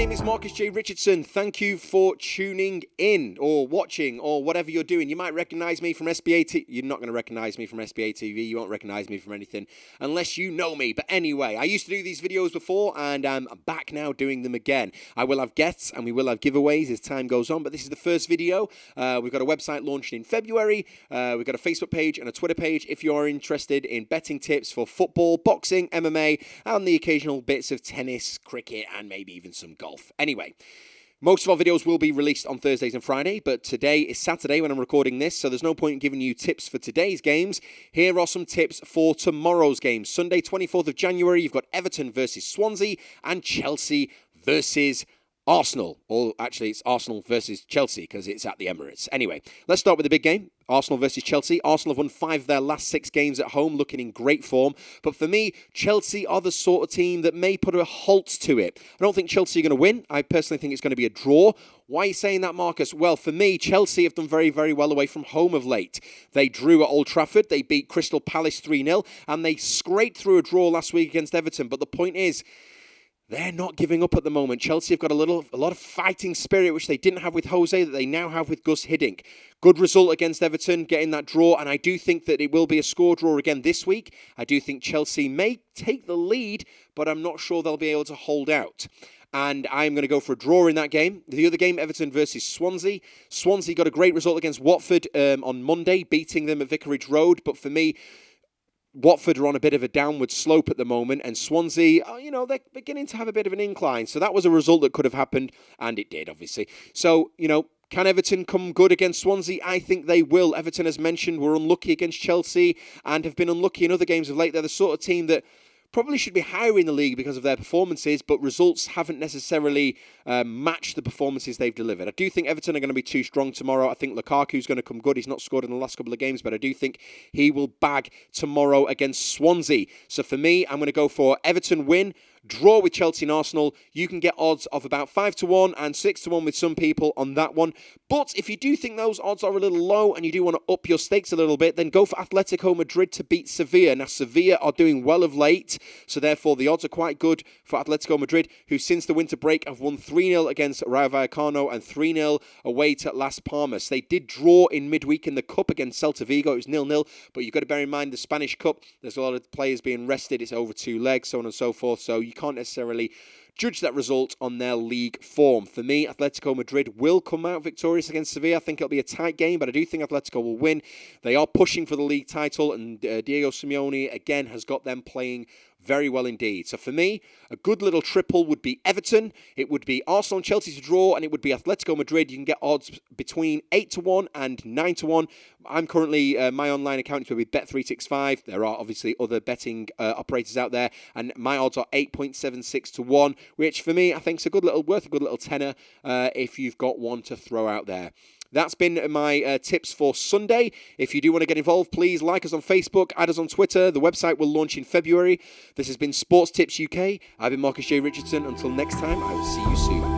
name is Marcus J. Richardson. Thank you for tuning in or watching or whatever you're doing. You might recognize me from SBA TV. You're not going to recognize me from SBA TV. You won't recognize me from anything unless you know me. But anyway, I used to do these videos before and I'm back now doing them again. I will have guests and we will have giveaways as time goes on. But this is the first video. We've got a website launched in February. We've got a Facebook page and a Twitter page if you are interested in betting tips for football, boxing, MMA, and the occasional bits of tennis, cricket, and maybe even some golf. Anyway, most of our videos will be released on Thursdays and Friday, but today is Saturday when I'm recording this, so there's no point in giving you tips for today's games. Here are some tips for tomorrow's games. Sunday, 24th of January, you've got Everton versus Swansea and Chelsea versus Arsenal. Or actually, it's Arsenal versus Chelsea because it's at the Emirates. Anyway, let's start with the big game. Arsenal versus Chelsea. Arsenal have won 5 of their last 6 games at home, looking in great form. But for me, Chelsea are the sort of team that may put a halt to it. I don't think Chelsea are going to win. I personally think it's going to be a draw. Why are you saying that, Marcus? Well, for me, Chelsea have done very, very well away from home of late. They drew at Old Trafford. They beat Crystal Palace 3-0. And they scraped through a draw last week against Everton. But the point is, they're not giving up at the moment. Chelsea have got a lot of fighting spirit, which they didn't have with Jose, that they now have with Gus Hiddink. Good result against Everton, getting that draw, and I do think that it will be a score draw again this week. I do think Chelsea may take the lead, but I'm not sure they'll be able to hold out. And I'm going to go for a draw in that game. The other game, Everton versus Swansea. Swansea got a great result against Watford on Monday, beating them at Vicarage Road, but for me, Watford are on a bit of a downward slope at the moment, and Swansea, they're beginning to have a bit of an incline. So that was a result that could have happened, and it did, obviously. So, can Everton come good against Swansea? I think they will. Everton, as mentioned, were unlucky against Chelsea and have been unlucky in other games of late. They're the sort of team that probably should be higher in the league because of their performances, but results haven't necessarily matched the performances they've delivered. I do think Everton are going to be too strong tomorrow. I think Lukaku's going to come good. He's not scored in the last couple of games, but I do think he will bag tomorrow against Swansea. So for me, I'm going to go for Everton win. Draw with Chelsea and Arsenal. You can get odds of about 5-1 and 6-1 with some people on that one. But if you do think those odds are a little low and you do want to up your stakes a little bit, then go for Athletico Madrid to beat Sevilla. Now, Sevilla are doing well of late, so therefore the odds are quite good for Atletico Madrid, who since the winter break have won 3-0 against Rayo Vallecano and 3-0 away to Las Palmas. They did draw in midweek in the Cup against Celta Vigo. It was 0-0, but you've got to bear in mind the Spanish Cup, there's a lot of players being rested. It's over 2 legs, so on and so forth, so you can't necessarily judge that result on their league form. For me, Atletico Madrid will come out victorious against Sevilla. I think it'll be a tight game, but I do think Atletico will win. They are pushing for the league title, and Diego Simeone, again, has got them playing very well indeed. So for me, a good little triple would be Everton, it would be Arsenal and Chelsea to draw, and it would be Atletico Madrid. You can get odds between 8-1 and 9-1. I'm currently, my online account will be Bet365. There are obviously other betting operators out there, and my odds are 8.76-1, which for me, I think is worth a good little tenner if you've got one to throw out there. That's been my tips for Sunday. If you do want to get involved, please like us on Facebook, add us on Twitter. The website will launch in February. This has been Sports Tips UK. I've been Marcus J. Richardson. Until next time, I will see you soon.